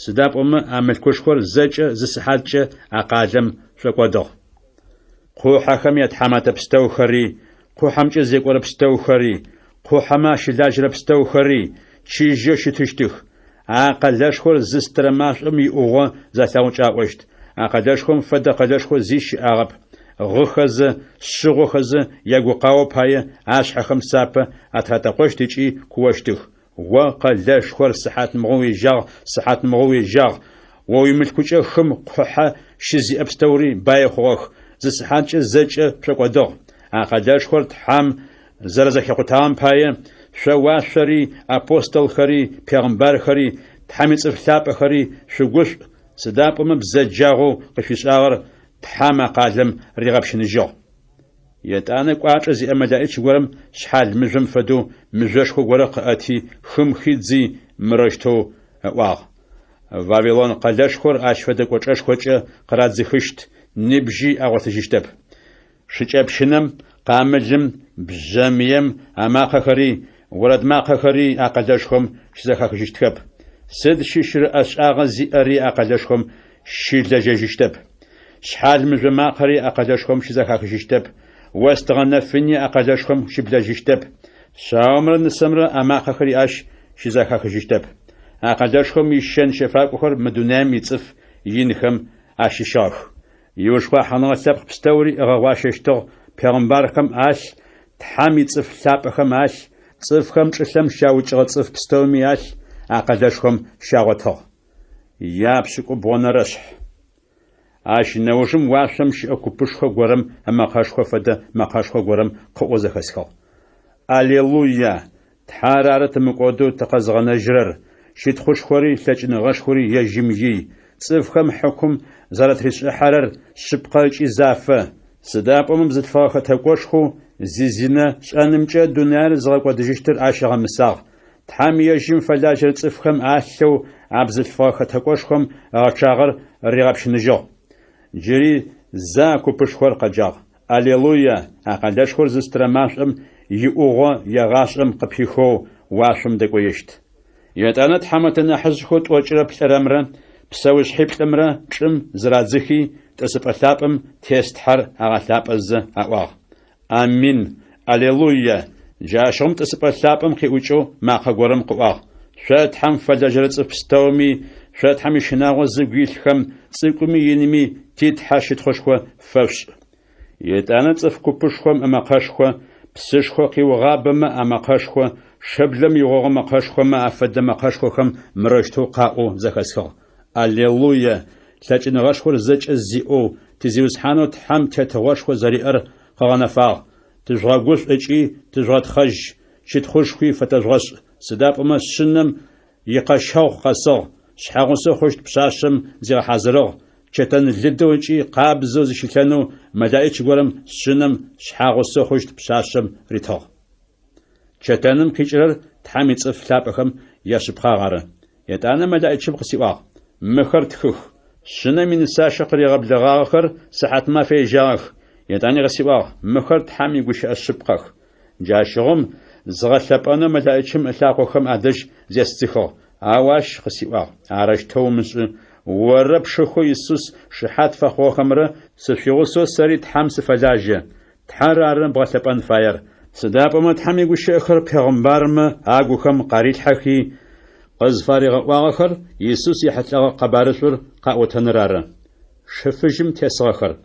سداب عمل كشخور زچ ز صحاتچ اقالم شقودو خو حكم يتحمات بستو خري خو حمچ زيقور بستو خري خو حما شلاجر بستو خري چي جوش تشتخ اقلاش خور زسترماش اوغو زاتاوچا وشت اقلاش فدا قلاش خو زيش اغب غخز شغخز يغو قاو پايه اش حكم ساپ اتاتا قشتي كوشتخ وقلاش خور صحات مغوي جاغ صحات مغوي جاغ ويملكوچ خم قحه شزي ابستوري باي خوخ ز صحاتچ زچ پقودو اقلاش خور حم زرزخ قطام پايه شواشري أبوستل خري پیغمبر خري تحميص فلاب خري شغوش سدابم بزجاغو قفيشاغر تحما قالم ريغبشن جو يتانا قاچ زي امدايچ غورم شحال مجم فدو مجشخو غورق اتي خم خيزي مرشتو واغ بابلون قلاش خور اشفد قوچش خوچ قرادزي خشت نبجي اغوتجيشتب شچبشنم قامجم بجميم اما خري ورد ما خري اقداشهم شزخ خشتكب سد ششر اشاغ زيري اقداشهم شيلججشتب شحال من ما خري اقداشهم شزخ خشتب واستغنى فني اقداشهم شبلجشتب شامر نسمر اما خري اش شزخ خشتب اقداشهم يشن شفاق خر مدونام يصف ينخم اششاخ يوشوا حنا سبق بستوري غواششتو پیغمبرخم اش تحمي صف سابخم اش صفخم چلم شاوچ صف بستومي اش اقداشخم شاوتو يابشكو بونرش اش نوشم واشم شكوبشخو غورم اما خاشخو فدا ما خاشخو غورم قوزخسخو аллилуйя تحرارت مقودو تقزغنا جرر شيت خوشخوري لچنغشخوري يجمجي صفخم حكم زرت ريش حرر شبقاچي زافه سدابم زتفاخه تقوشخو زيزينا شانمچه دونار زغقو دجشتر عاشغه مساغ تحميجم فلاجر صفخم احلو عبزتفاخه تقوشخم اچاغر ريغبشنجو جري زا كوبشخور قجاغ аллилуйя акалешхор зыстрамашым иуго ягашым قبيخو واشم دقويشت يتانا تحمتنا حزخو توجرب ترمرا بسوش حبتمرا شم زرازخي تسبقلابم تيستحر اغلاب از اواغ امين аллилуйя جاشم تسبقلابم خيوچو ما خغورم قواغ شات حم فلجرت بستومي شات حم شناغو زغيلخم صقومي ينمي تيت حاشت خوشخو فوش يتانا صف كوبشخم اما قشخو بسشخو قيوغابم اما قشخو شبلم يغوغ ما قشخو ما افد ما قشخوخم مرشتو قاو زخسخو аллилуйя تلاچنغشخور زچ زيو تزيوس حانو تحم تتغشخو زريئر قغنفاغ تجغوش اچي تجغت خج شتخوشخي فتجغش سدابما شنم يقشخو قصو شحاغوسو خوشت بشاشم زي حاضرو چتن لدوچي قابزو زشلانو ملائچ گورم شنم شحاغوسو خوشت بشاشم ريتو چتنم قيچرر تحمي صف لابخم ياشبخاغاره يتانا ملائچ بقسيوا مخر تخخ شنم من ساشق ريغبلغاخر ساعات ما في جاخ يتاني غسيوا مخر تحمي گوش اشبخخ جاشغم زغلبانو ملائچم الاقوخم ادج زيستخو اواش خسيوا عرشتو مس ورب شخو يسوس شحات فخو خمره سفيوسو سريت حمس فلاجه تحرارن بغلبان فاير سدابما تحمي گوش اخر پیغمبرم اگوخم قريل حقي قزفارغ واخر يسوس يحتلغ قبارسور قاوتنراره شفجم تسغخر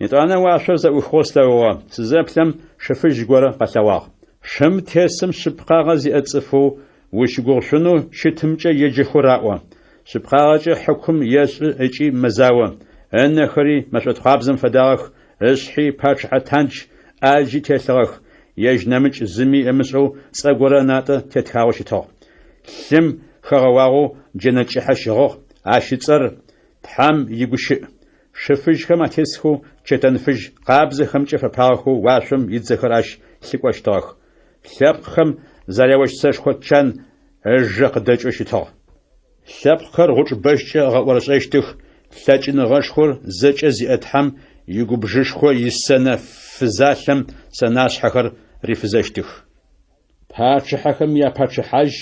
يتانا واشر زو خوسلوا سزبلم شفج گوره قسواغ شم تسم شبقاغ زي اتصفو وشغوشنو شتمچه يجخراوا شبقاغ حكم يس اجي مزاوه انخري مشت خابزم فداخ اشحي پاچ تانج اجي تسغخ يجنمچ زمي امسو صغوره ناته تتخاوشتو لم خغواغو جنچ حشغو اشصر تحم يگوش شفج خما تسخو چتنفج قابز خمچ فپاخو واشم يتزخراش سيقوشتاخ لبخم زريوش سشخوتشان اجق دچوشتو لبخر غوچ بشچ غورشتخ لاچن غشخور زچ زياتحم يگوبجشخو يسنه فزالم سناش حخر ريفزشتخ پاچ حخم يا پاچ حج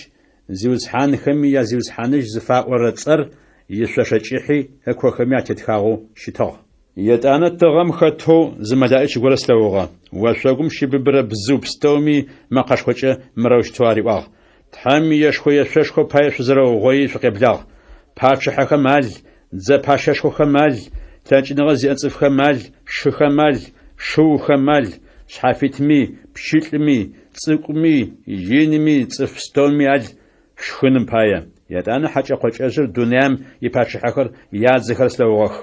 زيوز حانخم يا زيوز حانج زفا ورصر يششچحي اكوخم يا تتخاغو شتو يتانا تغم خطو زملائچ گورسلوغا وشغم شببره بزوب ستومي ما قشخوچ مروش تواري واغ تحم يشخو يششخو پايش زرو غوي شقبلاغ پاچ حخمال ز پاششخو خمال تاچنغ زيصف خمال شخمال شو خمال شحافيتمي بشيتمي صقمي ينمي صف ستومي ال شخنم پايا يتانا حاجه قوچجر دنيام يپاچ حخر يازخر سلوغ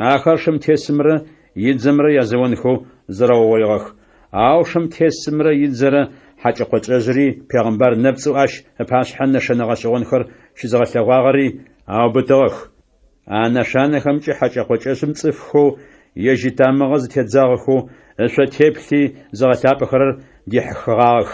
آخر شم تسمره يدزمره يزونخو زراويغخ آو شم تسمره يدزره حاجة قطرزري پیغمبر نبزو اش پاس حن شنغشونخر شزغلغاغري آو بدغخ آنا شانخم چه حاجة قطرزم صفخو يجي تامغز تدزاغخو اشو تبخي زغلابخر ديحخغاغ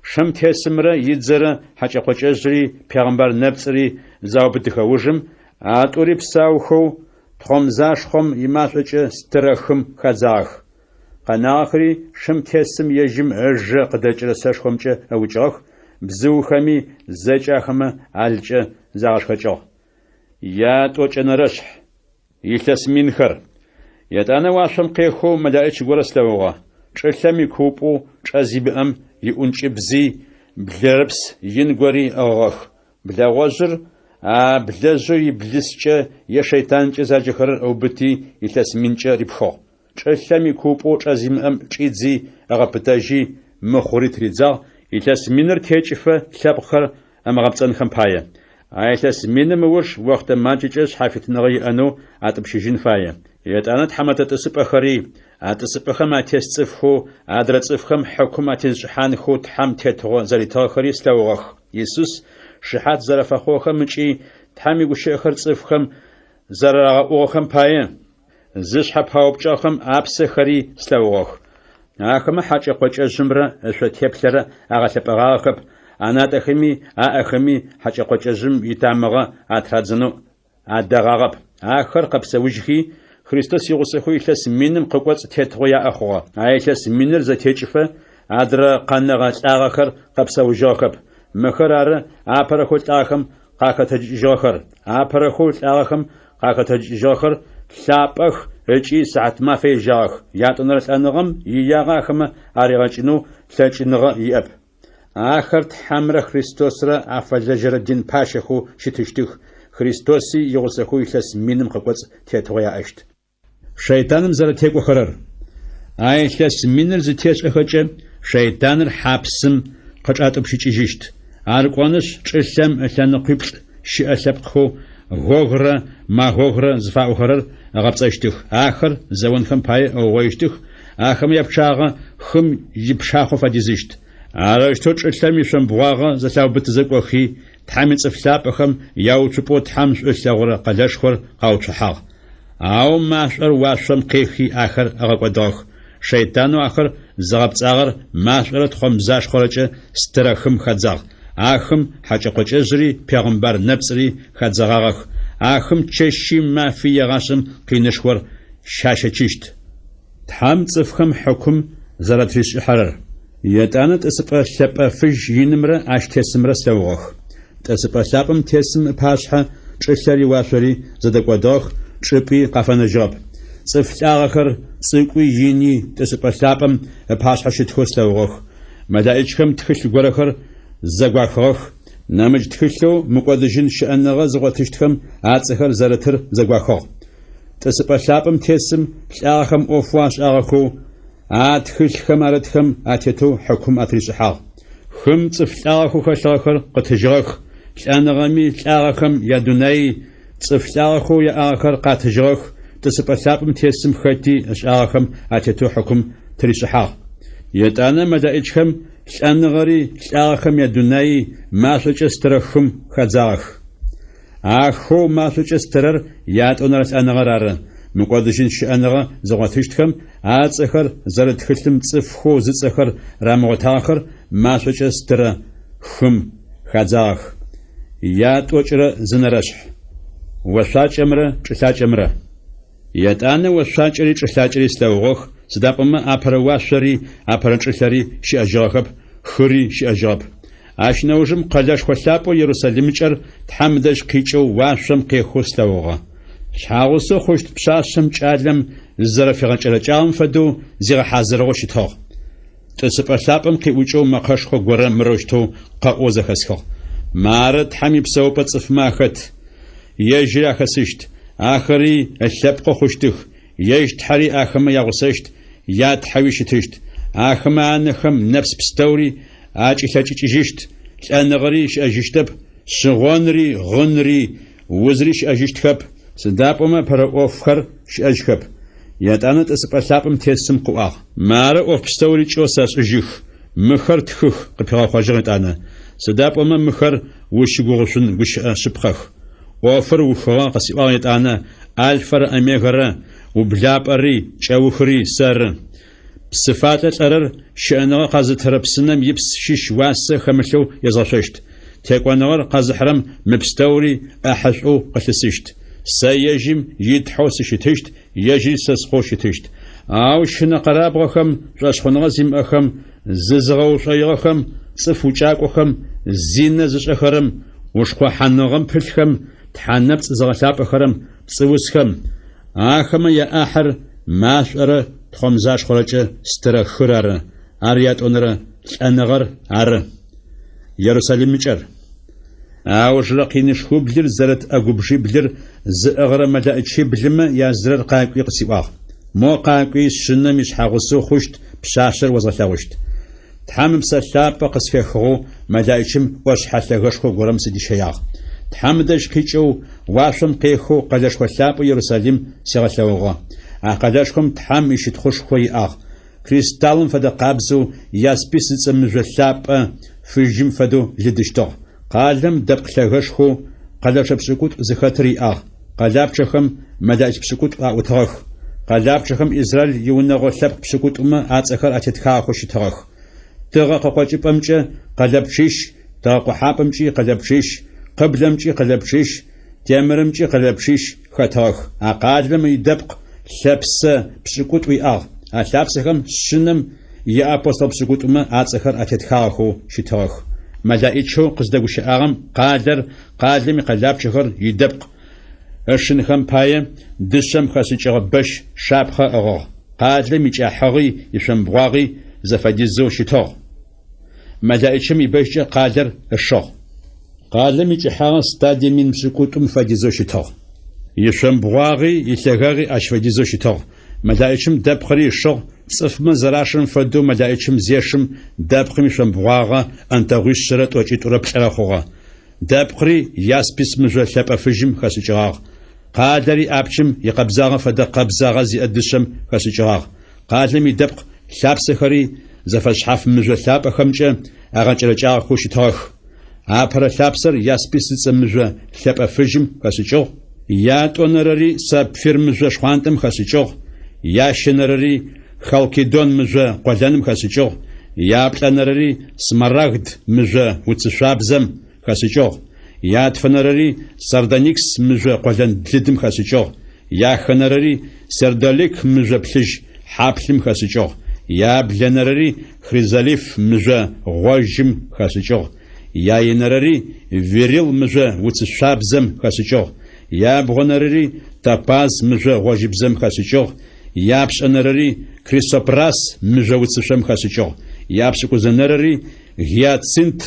شم تسمره يدزره حاجة قطرزري پیغمبر نبزري زاو بدخوجم آتوري بساوخو تخم زاشخم يماشچ سترخم خزاخ قناخري شم تسم يجم اج قدچرسشخمچ اوچخ بزوخمي زچخم الچ زاشخچو يا توچنرش يلسمينخر يتانا واشم قيخو ملائچ گورسلوغا چلمي كوپو چزيبم يونچ بزي بلربس ينگوري اوغخ بلاوزر بلزو يبلسچه يا شيطانچ زاجخر او بتي يلسمينچ ريبخو چلمي كوپو چزيمم چيزي اغبتاجي مخوري تريزا يلسمينر تيچفه لبخر امغبصن خمپايه ايلسمينم وش وقت مانچچ حافيتنغي انو اتبشجين فايه يتانا تحمتت اسبخري اتسبخم اتسفخو ادرصفخم حكومت جحانخو تحم تتغو زريتاخري سلوغخ يسوس شحات زرفخوخم چي تحمي گوشخر صفخم زرغوخم پايه زشحب هاوبچخم ابسخري سلوغخ اخم حاجه قوچجمره اشوتيبلره اغلبغاخب انا تخمي اخمي حاجه قوچجم يتامغه اترازنو ادغاغب اخر قبسوجخي Христос игъусэху илъэс миным къыкӏоцӏ тетгъо яӏэхъугъэ. Аилъэс миныр зэтекӏыфэ адрэ къанэгъэ лӏагъэхэр къэпсэужьыгъэхэп. Мыхэр ары апэрэхэу лӏагъэхэм къахэтэкӏыжьыгъэхэр. Апэрэхэу лӏагъэхэм къахэтэкӏыжьыгъэхэр лъапӏэх ыкӏи саӏат мафэ ежьагъэх. Ятӏонэрэ лӏэныгъэм иягъэхэмэ аригъэкӏынэу лъэкӏыныгъэ иӏэп. Ахэр Тхьамрэ Христосрэ афэлэжьэрэ дин пащэхэу щытыщтых. Христоси игъусэху илъэс миным къыкӏоцӏ тетгъо яӏэщт. Шейтаным зэрэтекӏохэрэр. Аилъэс миныр зытешӏэхэкӏэ шейтаныр хьапсым къычӏатӏыпщыкӏыжьыщт. Аркӏонышъ чӏылъэм лъэныкъуиплӏ щыӏэ лъэпкъхэу гъогрэ магъогрэ зыфаӏохэрэр ыгъэпцӏэщтых. Ахэр зэонхэм пае ыгъоищтых. Ахэм япчъагъэ хым ипшахъо фэдизыщт. Арыштэу чӏылъэм ишъомбгъуагъэ зэлъаубыты зэкӏохи Тхьам ицӏыф лъапӏэхэм яуцупӏэу Тхьам шӏулъэгъурэ къэлэшхор къаучъыхьагъ. Ау машӏор уашъом къехи ахэр ыгъэкӏодыгъэх. Шейтанэу ахэр зыгъэпцӏагъэр машӏорэ тхъомзашхорэкӏэ стырэхым хэдзагъ. Ахым хьакӏэкъокӏэжъри пегъымбар нэпцӏри хэдзагъагъэх. Ахым чэщи мафи егъашӏэм къинышхор щащэчыщт. Тхьам цӏыфхэм хьукум зэрэтришӏыхьэрэр. Етӏанэ тӏысыпӏэ лъэпӏэ фыж инымрэ ащтесымрэ слъэгъугъэх. Тӏысыпӏэ лъапӏэм тесым ыпашъхьэ чӏылъэри уашъори зэдэкӏодыгъэх, чӏыпӏи къафэнэжьыгъэп. Цӏыф лӏагъэхэр цӏыкӏуи ини тӏысыпӏэ лъапӏэм ыпашъхьэ щытхэу слъэгъугъэх. Мэлаикъхэм тхылъ горэхэр зэгуахыгъэх. Нэмыкӏ тхылъэу мыкӏодыжьын щыӏэныгъэ зыгъотыщтхэм ацӏэхэр зэрытыр зэгуахыгъ. Тӏысыпӏэ лъапӏэм тесым лӏагъэхэм ӏофу ашӏагъэхэу тхылъхэм арытхэм атетэу хьукум атришӏыхьагъ. Хым цӏыф лӏагъэхэу хэлъыгъэхэр къытыжьыгъэх. Лӏэныгъэми лӏагъэхэм ядунай цӏыф лӏагъэхэу яӏагъэхэр къатыжьыгъэх. Тӏысыпӏэ лъапӏэм тесым хэти ышӏагъэхэм атетэу хьукум тришӏыхьагъ. Етӏанэ мэлаикъхэм лӏэныгъэри лӏагъэхэм ядунай машӏокӏэ стырэхым хэдзагъэх. Ахэу машӏокӏэ стырэр ятӏонэрэ лӏэныгъэр ары. Мыкӏодыжьын щыӏэныгъэ зыгъотыщтхэм ацӏэхэр зэрытхылъым цӏыфхэу зыцӏэхэр рамыгъотагъэхэр машӏокӏэ стырэ хым хадзагъэх. Ятӏокӏрэ зынэрэшъхь. Ошъуакӏэмрэ чӏылъакӏэмрэ. Етӏанэ ошъуакӏэри чӏылъакӏэри слъэгъугъэх. Сыда пӏомэ апэрэ уашъори апэрэ чӏылъэри щыӏэжьыгъэхэп, хыри щыӏэжьыгъэп. Ащ нэужым къэлэшхо лъапӏэу Иерусалимыкӏэр Тхьам дэжь къикӏэу уашъом къехъу слъэгъугъэ. Шъхьагъусэ хъущт пшъашъэм кӏалэм зэрэфигъэкӏэрэкӏагъым фэдэу зигъэхьазырыгъэу щытыгъ. Тӏысыпӏэ лъапӏэм къиӏукӏэу мэкъэшхо горэ мырэущтэу къэӏо зэхэсхыгъ. Мары Тхьам ипсэупӏэ цӏыфмэ ахэт. Ежьри ахэсыщт. Ахэри лъэпкъэ хъущтых. Ежь Тхьэри ахэмэ ягъусэщт. Ятхьэуи щытыщт. Ахэмэ анэхэм нэпс пстэури акӏылъэкӏыкӏыжьыщт. Лӏэныгъэри щыӏэжьыщтэп. Шъыгъонри гъынри узри щыӏэжьыщтхэп. Сыда пӏомэ пэрэ ӏофхэр щыӏэжьхэп. Етӏанэ тӏысыпӏэ лъапӏэм тесым къыӏуагъ. Мары ӏоф пстэури кӏэу сэшӏыжьых. Мыхэр тхых къыпигъэхъуэжьыгъ етӏанэ. Сыда пӏомэ мыхэр ущыгугъушъун гущыӏэ шъыпхъэх. ӏофыр ухыгъэ къысиӏуагъ етӏанэ. Альфэрэ омегэрэ ублапӏэри кӏэухри сэры. Псыфалӏэ лӏэрэр щыӏэныгъэ къазытэрэ псынэм ипс щыщ уасэ хэмылъэу езгъэшъощт. Текӏоныгъэр къазыхьэрэм мыпстэури ӏыхьышӏу къылъысыщт. Сэ ежьим итхьэу сыщытыщт, ежьри сэ схъоу щытыщт. Ау шынэ къэрабгъэхэм, шӏэшъхъоныгъэ зимыӏэхэм, зызыгъэушӏоигъэхэм, цӏыф укӏакӏохэм, зинэ зышӏэхэрэм, ушхъо хьаныгъэм пылъхэм, тхьанэпцӏ зыгъэлъапӏэхэрэм, пцӏыусхэм. Ахэмэ яӏахьэр машӏорэ тхъомзашхорэкӏэ стырэ хыр ары. Ар ятӏонэрэ лӏэныгъэр ары. Иерусалимыкӏэр. Ау жырэ къинышхыблыр зэрыт ӏэгубжиблыр зыӏыгърэ мэлаӏычиблымэ язырэр къакӏуи къысиӏуагъ. Мо къакӏуи шъынэм ишъхьагъусэу хъущт, пшъашъэр озгъэлъэгъущт. Тхьам ыпсэ лъапӏэ къысфехыгъэу мэлаичым ӏошъхьэ-лъэгъэшхо горэм сыдищэягъ. Тхьам дэжь къикӏэу уашъом къехъу къэлэшхо лъапӏэ Иерусалим сегъэлъэгъугъэ. А къэлэшхом Тхьам ищытхъушхо иӏагъ. Кристаллым фэдэ къабзэу яспи зыцӏэмыжъо лъапӏэ фыжьым фэдэу лыдыщтыгъ. Къалэм дэпкъ лъэгэшхо къэлэпчъэ пшӏыкӏутӏу зыхэтыр иӏагъ. Къэлапчъэхэм мэлаик пшӏыкӏутӏу аӏутыгъэх. Къэлапчъэхэм Израиль иунэгъо лъэпкъ пшӏыкӏутӏумэ ацӏэхэр атетхагъэхэу щытыгъэх. Тыгъэ къэкъокӏыпӏэмкӏэ къэлэпчъищ, тыгъэ къухьапӏэмкӏи къэлэпчъищ, къыблэмкӏи къэлэпчъищ, темырымкӏи къэлэпчъищ хэтыгъэх. А къалэм идэпкъ лъэпсэ пшӏыкӏутӏу иӏагъ. А лъапсэхэм шъыным иапостол пшӏыкӏутӏумэ ацӏэхэр атетхагъэхэу щытыгъэх. Мэлаӏичэу къыздэгущыӏагъэм къалэм икъэлапчъэхэр идэпкъ ышынхэм пае дышъэм хэсыкӏыгъэ бэш шапхъэ ыгъыгъ. Къалэм икӏахьыгъи ишъомбгъуагъи зэфэдизэу щытыгъ. Мэлаӏичэм ибэжкӏэ къалэр ышыгъ. Къалэм икӏыхьагъэ стадие мин пшӏыкӏутӏум фэдизэу щытыгъ. Ишъомбгъуагъи илъэгагъи ащ фэдизэу щытыгъ. Мэлаӏичым дэпкъыри ышыгъ. Цӏыфмэ зэрашым фэдэу мэлаӏичым зешым дэпкъым ишъомбгъуагъэ ӏэнтэгъуищрэ тӏокӏитӏурэ плӏэрэ хъугъэ. Дэпкъыри яспис мыжъо лъэпӏэфыжьым хэсыкӏыгъагъ. Къалэри апчым икъэбзагъэ фэдэ къэбзагъэ зиӏэ дышъэм хэсыкӏыгъагъ. Къалэм идэпкъ лъапсэхэри зэфэшъхьаф мыжъо лъапӏэхэмкӏэ агъэкӏэрыкӏагъэхэу щытыгъэх. Апэрэ лъапсэр яспис ыцӏэ мыжъо лъэпӏэфыжьым хэсыкӏыгъ. Ятӏонэрэри сапфир мыжъо шхъуантӏэм хэсыкӏыгъ. Ящэнэрэри халкидон мыжъо къолэным хэсыкӏыгъ. Яплӏэнэрэри смарагд мыжъо уцышъуабзэм хэсыкӏыгъ. Ятфэнэрэри сарданикс мыжъо къолэн блыдым хэсыкӏыгъ. Яхэнэрэри сердолик мыжъо плъыжь хьаплъым хэсыкӏыгъ. Яблэнэрэри хризалиф мыжъо гъожьым хэсыкӏыгъ. Яинэрэри верил мыжъо уцышъуабзэм хэсыкӏыгъ. Ябгъонэрэри топаз мыжъо гъожьыбзэм хэсыкӏыгъ. Япшӏэнэрэри крисопрас мыжъо уцышъом хэсыкӏыгъ. Япшӏыкӏузэнэрэри гиацинт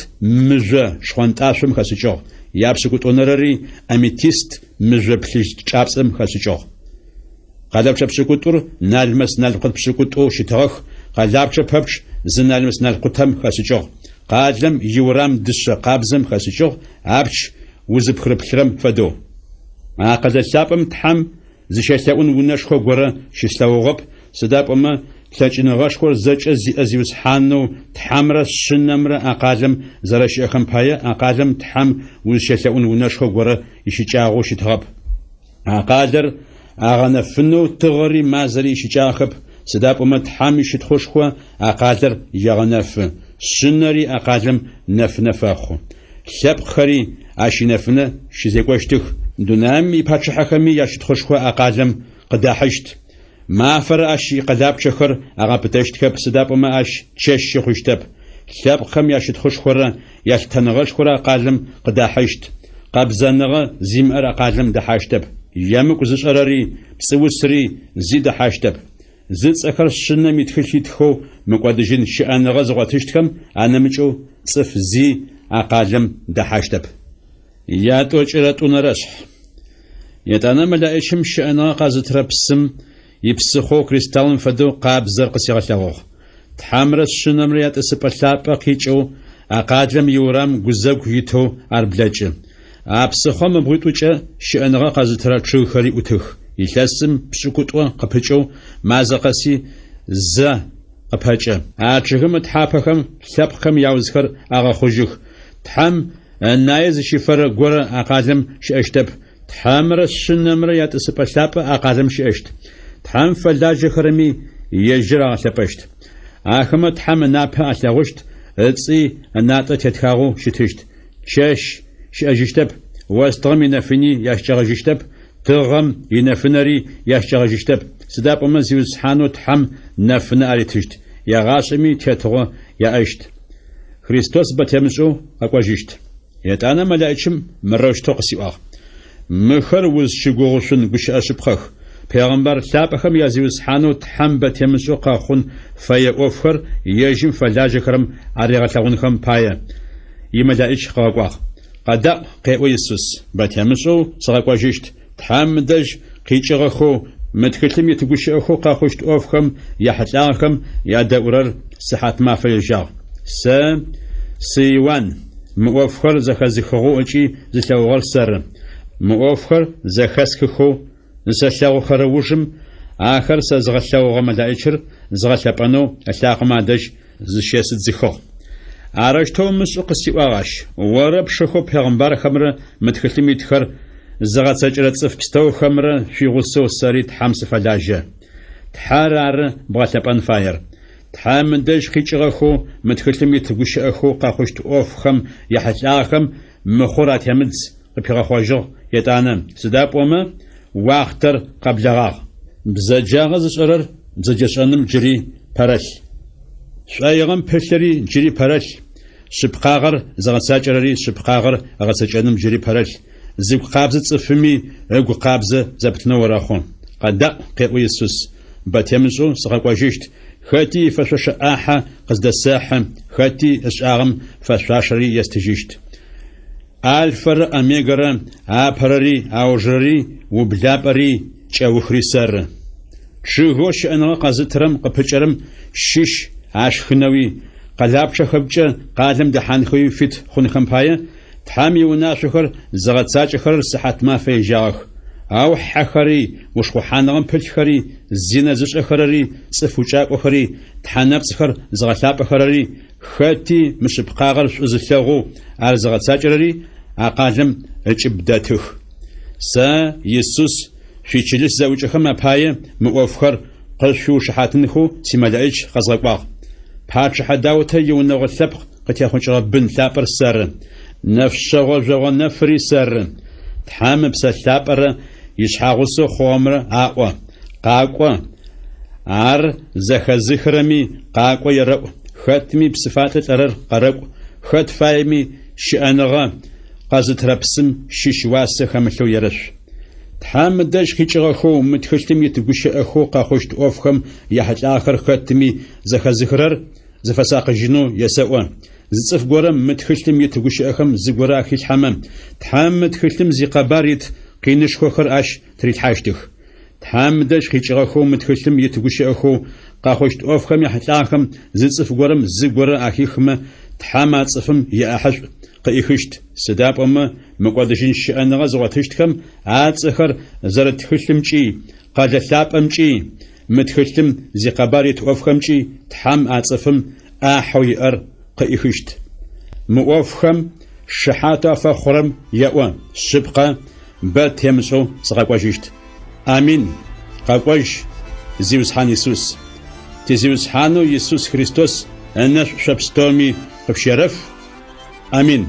мыжъо шхъуантӏашъом хэсыкӏыгъ. Япшӏыкӏутӏонэрэри аметист мыжъо плъыжь кӏапцӏэм хэсыкӏыгъ. Къэлапчъэ пшӏыкӏутӏур налмэс налкъут пшӏыкӏутӏу щытыгъэх. Къэлапчъэ пэпчъ зы налмэс налкъутэм хэсыкӏыгъ. Къалэм иурам дышъэ къабзэм хэсыкӏыгъ. Апч узыпхырыплъырэм фэдэу. А къэлэ лъапӏэм тхьэм зыщэлъэӏун унэшхо горэ щыслъэгъугъэп. Сыда пӏомэ лъэкӏыныгъэшхор зэкӏэ зиӏэ зиусхьанэу тхьэмрэ шъынэмрэ акъалэм зэрэщыӏэхэм пае акъалэм тхьэм узыщэлъэӏун унэшхо горэ ищыкӏагъэу щытыгъэп. Акъалэр агъэнэфынэу тыгъэри мазэри ищыкӏагъэхэп. Сыда пӏомэ тхьэм ищытхъушхо акъалэр егъэнэфы. Шъынэри акъалэм нэфынэ фэхъу. Лъэпкъхэри ащ инэфынэ щызекӏощтых. Дунаим ипачыхьэхэми ящытхъушхо акъалэм къыдахьыщт. Мафэр ащ икъэлапчъэхэр агъэпытэщтхэп. Сыда пӏомэ ащ чэщи хъущтэп. Лъэпкъхэм ящытхъушхорэ ялътэныгъэшхорэ акъалэм къыдахьыщт. Къэбзэныгъэ зимыӏэр акъалэм дэхьащтэп. Ямыку зышӏэрэри пцӏыусри зи дэхьащтэп. Зыцӏэхэр шъынэм итхылъитхэу мыкӏодыжьын щыӏэныгъэ зыгъотыщтхэм анэмыкӏэу цӏыф зи акъалэм дэхьащтэп. Ятӏокӏырэ тӏунэрэшъхь. Етӏанэ мэлаӏичым щыӏэныгъэ къазытырэ псым ипсыхъоу кристаллым фэдэу къабзэр къысегъэлъэгъугъ. Тхьэмрэ шъынэмрэ ятӏысыпӏэ лъапӏэ къикӏэу акъалэм иурам гузэгу итэу ар блэкӏы. А псыхъом ыбгъуитӏукӏэ щыӏэныгъэ къазытырэ чъыгхэри ӏутых. Илъэсым пшӏыкӏутӏо къыпыкӏэу мазэ къэси зэ къыпэкӏы. А чъыгым ытхьапэхэм лъэпкъхэм яузхэр агъэхъужьых. Тхьэм нае зыщыфэрэ горэ акъалэм щыӏэщтэп. Тхьэмрэ шъынэмрэ ятӏысыпӏэ лъапӏэ акъалэм щыӏэщт. Тхьэм фэлажьэхэрэми ежьыр агъэлъэпӏэщт. Ахэмэ тхьэм напэ алъэгъущт. Ыцӏи натӏэ тетхагъэу щытыщт. Чэщ щыӏэжьыщтэп. Остыгъэм инэфыни яшкӏэгъэжьыщтэп. Тыгъэм инэфынэри яшкӏэгъэжьыщтэп. Сыда пӏомэ зиусхьанэу тхьэм нэфынэ аритыщт. Ягъашӏэми тетыгъо яӏэщт. Христос бэтемышӏэу къэкӏожьыщт. Етӏанэ мэлаӏичым мырэущтэу къысиӏуагъ. Мыхэр узщыгугъушъун гущыӏэ шъыпкъэх. Пегъамбар лъапӏэхэм язиусхьанэу тхьэм бэтемышӏэу къэхъун фэе ӏофхэр ежьым фэлажьэхэрэм арегъэлъэгъунхэм пае имэлаӏич къэгъэкӏуагъ. Къэдаӏу къеӏо Исус. Бэтемышӏэу сыгъэкӏожьыщт. Тхьэм мыдэжь къикӏыгъэхэу мытхылъым итыгущыӏэхэу къэхъущт ӏофхэм яхьылӏагъэхэм ядэӏурэр сыхьат мафэ ежьагъ. Сэ Иоанн. Мы ӏофхэр зэхэзыхыгъэу ыкӏи зылъэгъугъэр сэры. Мы ӏофхэр зэхэсхыхэу зыщэлъэгъухэрэ ужым ахэр сэ зыгъэлъэгъугъэ мэлаӏичыр зыгъэлъэпӏэнэу лъакъым адэжь зыщесыдзыхыгъ. Арэщтэу мышӏу къысиӏуагъ ащ. Орэ пшыхэу пегъамбархэмрэ мытхылъым итхэр зыгъэцэкӏырэ цӏыф пстэухэмрэ шъуигъусэу сэри тхьэм сыфэлажьэ. Тхьэр ары бгъэлъэпӏэн фаер. Тхьэм мыдэжь къикӏыгъэхэу мытхылъым итыгущыӏэхэу къэхъущт ӏофхэм яхьылӏагъэхэм мыхъур атемыдз къыпигъэхъуэжьыгъ. Етӏанэ сыда пӏомэ уахътэр къэблэгъагъ. بزجاغ زشرر بزجشانم جري پرش شايغم پشري جري پرش شبقاغر زغساجرري شبقاغر اغساجانم جري پرش زب قابز صفمي اغو قابز زبتنا وراخون قدا قيقو يسوس باتيمزو سقاقواجيشت خاتي فشوش آحا قصد الساحة خاتي اشاغم فشاشري يستجيشت الفر اميغرا ابرري اوجري وبلابري چاوخري سر شغوش انا قازترم قپچرم شش اشخنوي قلابچ خبچ قادم دحانخوي فيت خونخمپايه تامي وناشخر زغتساچخر صحت ما فيجاخ او حخري وشخوحانغم پلخري زينه زشخرري صفوچاقخري تحنبصخر زغلابخرري خاتي مشبقاغر شزلغو ارزغتساچرري اقالم اچبداتخ سا يسوس فيچلس زوجخم ابايه موفخر قشو شحاتنخو سيملايج قزقباغ پاچ حداوته يونغ لبق قتيخوچ ربن ثابر سر نفشغو جغو نفري سر تحام بسلابر يشحاغوسو خومر اقوا قاقوا ار زخزخرمي قاقوا يرق ختمي بصفات ترر قرق خت فايمي شأنغا قازتربسم شيشواسه خملو يرش تحام داش خيچغخو متخشتم يتغشخو قاخوشت اوفخم يحج اخر ختمي زخزخرر زفساق جنو يسوا زصف غورم متخشتم يتغشخم زغورا خيل حمام تحام متخشتم زقباريت قينش خوخر اش تريت حاشتخ تحام داش خيچغخو متخشتم يتغشخو قاخوشت اوفخم يحج اخم زصف غورم زغورا اخيخم تحام صفم ياحج قيخشت سداب أما مقادشين شأن غزواتشت كم عاتسخر زرت خشلمشي قاد ثاب أمشي متخشلم زي قباريت وفخمشي تحام عاتسفم آحوي أر قيخشت موفخم شحاتا فخرم يأوى شبقى بات يمسو سقاقواجشت آمين قاقواج زيوس حان يسوس تزيوس حانو يسوس خريستوس أنش شبستومي بشرف آمين.